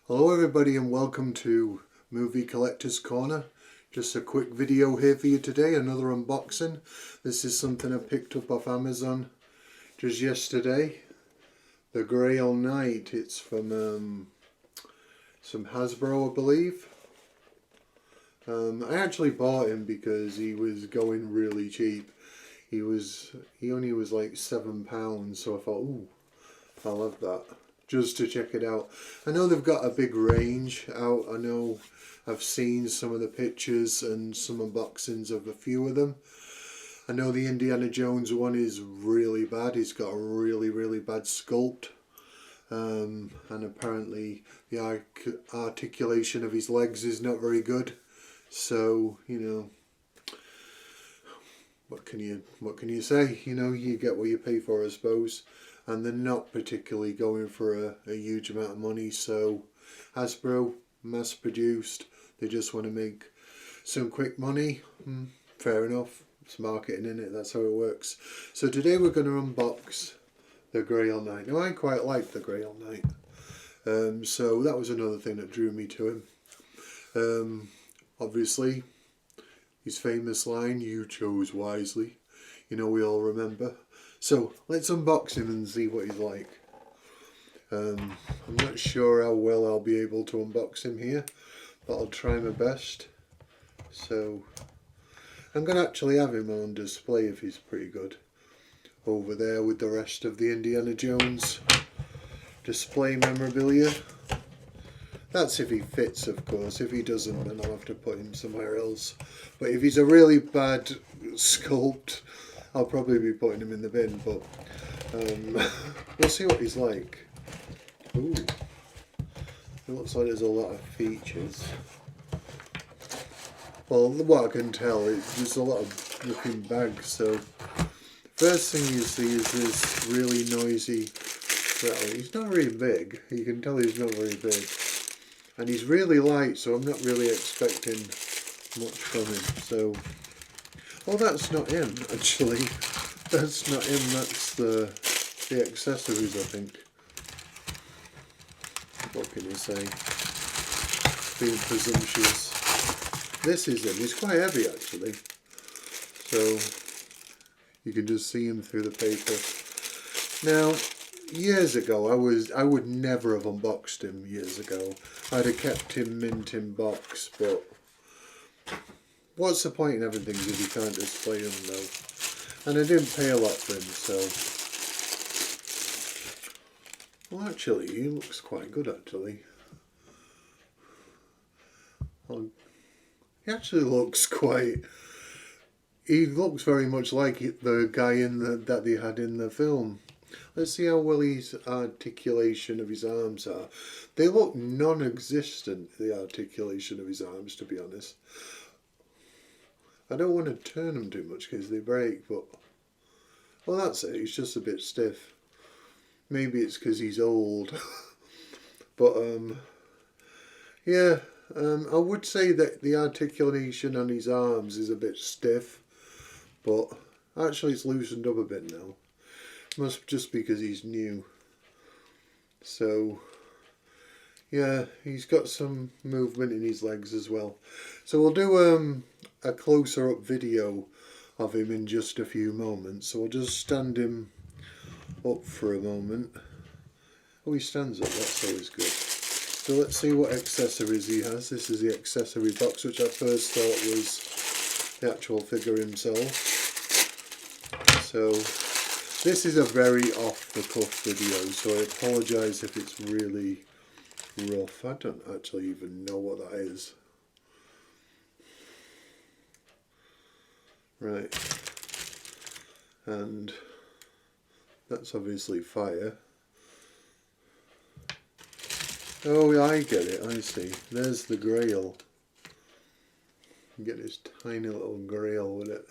Hello everybody and welcome to Movie Collector's Corner. Just a quick video here for you today, another unboxing. This is something I picked up off Amazon just yesterday. The Grail Knight. It's from some Hasbro, I believe. I actually bought him because he was going really cheap. He only was like £7, so I thought, ooh, I'll have that. Just to check it out. I know they've got a big range out. I know I've seen some of the pictures and some unboxings of a few of them. I know the Indiana Jones one is really bad. He's got a really bad sculpt. And apparently the articulation of his legs is not very good. So, you know, what can you say? You know, you get what you pay for, I suppose. And they're not particularly going for a huge amount of money, so Hasbro, mass produced, they just want to make some quick money. Fair enough, it's marketing in it, that's how it works. So today we're going to unbox the Grail Knight. Now I quite like the Grail Knight, so that was another thing that drew me to him. Obviously his famous line, "You chose wisely," you know, we all remember. So let's unbox him and see what he's like. I'm not sure how well I'll be able to unbox him here, but I'll try my best. So I'm going to actually have him on display if he's pretty good over there with the rest of the Indiana Jones display memorabilia. That's if he fits, of course. If he doesn't, then I'll have to put him somewhere else. But if he's a really bad sculpt, I'll probably be putting him in the bin, but we'll see what he's like. Ooh, it looks like there's a lot of features. Well, what I can tell, there's a lot of looking bags. So, first thing you see is this really noisy rattle. He's not very big. You can tell he's not very big. And he's really light, so I'm not really expecting much from him. So, oh, that's not him, actually. That's not him, that's the accessories, I think. What can you say? Being presumptuous. This is him. He's quite heavy, actually. So, you can just see him through the paper. Now, years ago, I would never have unboxed him years ago. I'd have kept him mint in box, but what's the point in having things if you can't display them, though? And I didn't pay a lot for him, so... Well, actually, he looks quite good, actually. Well, he actually looks quite... He looks very much like the guy that they had in the film. Let's see how well his articulation of his arms are. They look non-existent, the articulation of his arms, to be honest. I don't want to turn them too much because they break, but... Well, that's it. He's just a bit stiff. Maybe it's because he's old. But, yeah. I would say that the articulation on his arms is a bit stiff. But actually it's loosened up a bit now. Must just because he's new. So, yeah, he's got some movement in his legs as well. So we'll do a closer up video of him in just a few moments. So we'll just stand him up for a moment. Oh, he stands up, that's always good. So let's see what accessories he has. This is the accessory box, which I first thought was the actual figure himself. So this is a very off the cuff video, so I apologise if it's really rough. I don't actually even know what that is. Right, and that's obviously fire. Oh, I get it, I see. There's the Grail. You get this tiny little Grail with it.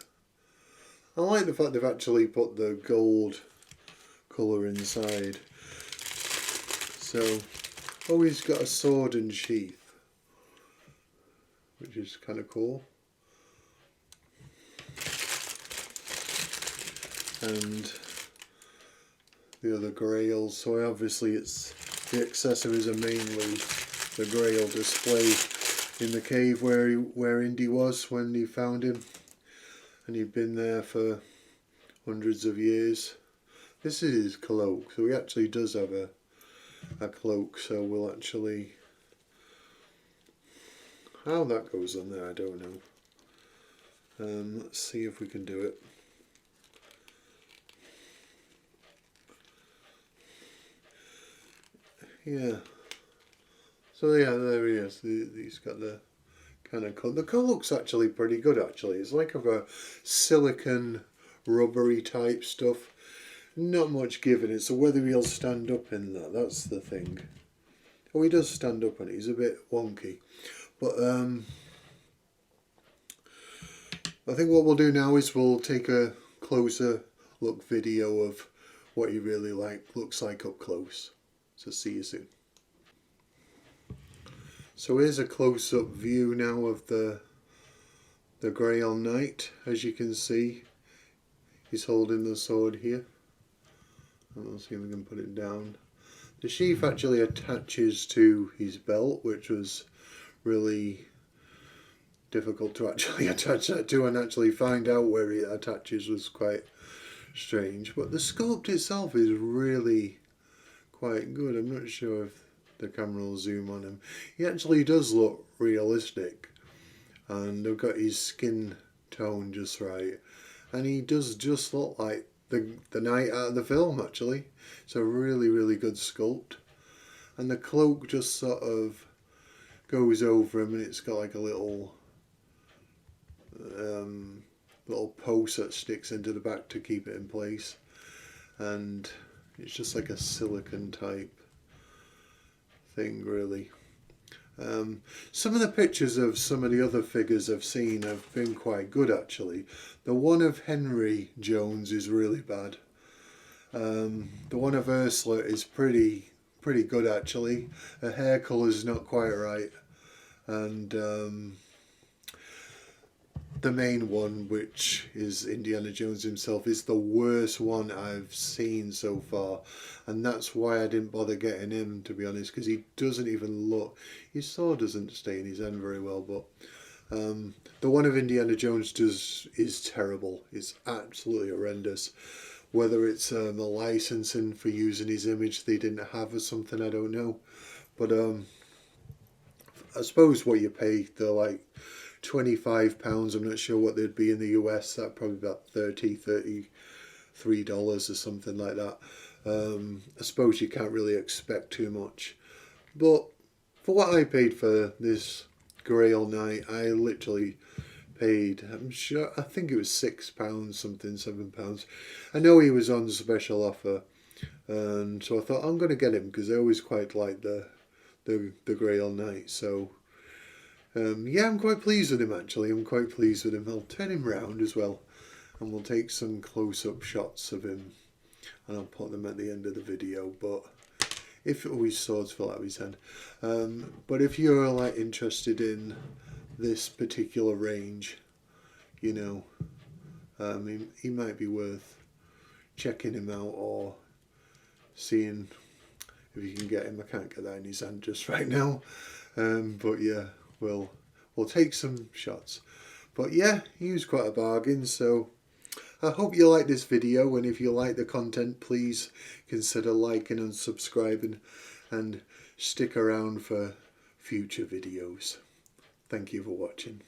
I like the fact they've actually put the gold colour inside. So, oh, he's got a sword and sheath, which is kind of cool. And the other Grails, so obviously it's the accessories are mainly the Grail display in the cave where Indy was when he found him, and he'd been there for hundreds of years. This is his cloak, so he actually does have a cloak, so we'll actually... How that goes on there, I don't know. Let's see if we can do it. Yeah. So yeah, there he is. He's got the kind of coat. The coat looks actually pretty good actually. It's like a silicone rubbery type stuff. Not much given it, so whether he'll stand up in that, that's the thing. Oh, he does stand up in it. He's a bit wonky. But I think what we'll do now is we'll take a closer look video of what he really looks like up close. So see you soon. So here's a close-up view now of the Grail Knight. As you can see, he's holding the sword here. I'll see if we can put it down. The sheath actually attaches to his belt, which was really difficult to actually attach that to, and actually find out where it attaches was quite strange. But the sculpt itself is really quite good. I'm not sure if the camera will zoom on him. He actually does look realistic, and they've got his skin tone just right, and he does just look like the knight out of the film actually. It's a really good sculpt, and the cloak just sort of goes over him, and it's got like a little post that sticks into the back to keep it in place, and it's just like a silicone type thing really. Some of the pictures of some of the other figures I've seen have been quite good actually. The one of Henry Jones is really bad. The one of Ursula is pretty good actually. Her hair colour is not quite right, and the main one, which is Indiana Jones himself, is the worst one I've seen so far, and that's why I didn't bother getting him, to be honest, because he doesn't even look, his sword doesn't stay in his hand very well. But the one of Indiana Jones is terrible. It's absolutely horrendous. Whether it's the licensing for using his image they didn't have or something, I don't know. But I suppose what you pay, they're like £25. I'm not sure what they'd be in the US. That probably about $33 or something like that. I suppose you can't really expect too much, but for what I paid for this Grail Knight, I literally paid, I think it was £6 something, £7. I know he was on special offer, and so I thought I'm going to get him because I always quite like the Grail Knight. So yeah, I'm quite pleased with him actually. I'm quite pleased with him. I'll turn him round as well, and we'll take some close-up shots of him, and I'll put them at the end of the video. But if his swords fell out of his hand. But if you're like interested in this particular range, you know, he might be worth checking him out or seeing if you can get him. I can't get that in his hand just right now, but yeah, we'll take some shots. But yeah, he was quite a bargain. So I hope you like this video, and if you like the content, please consider liking and subscribing, and stick around for future videos. Thank you for watching.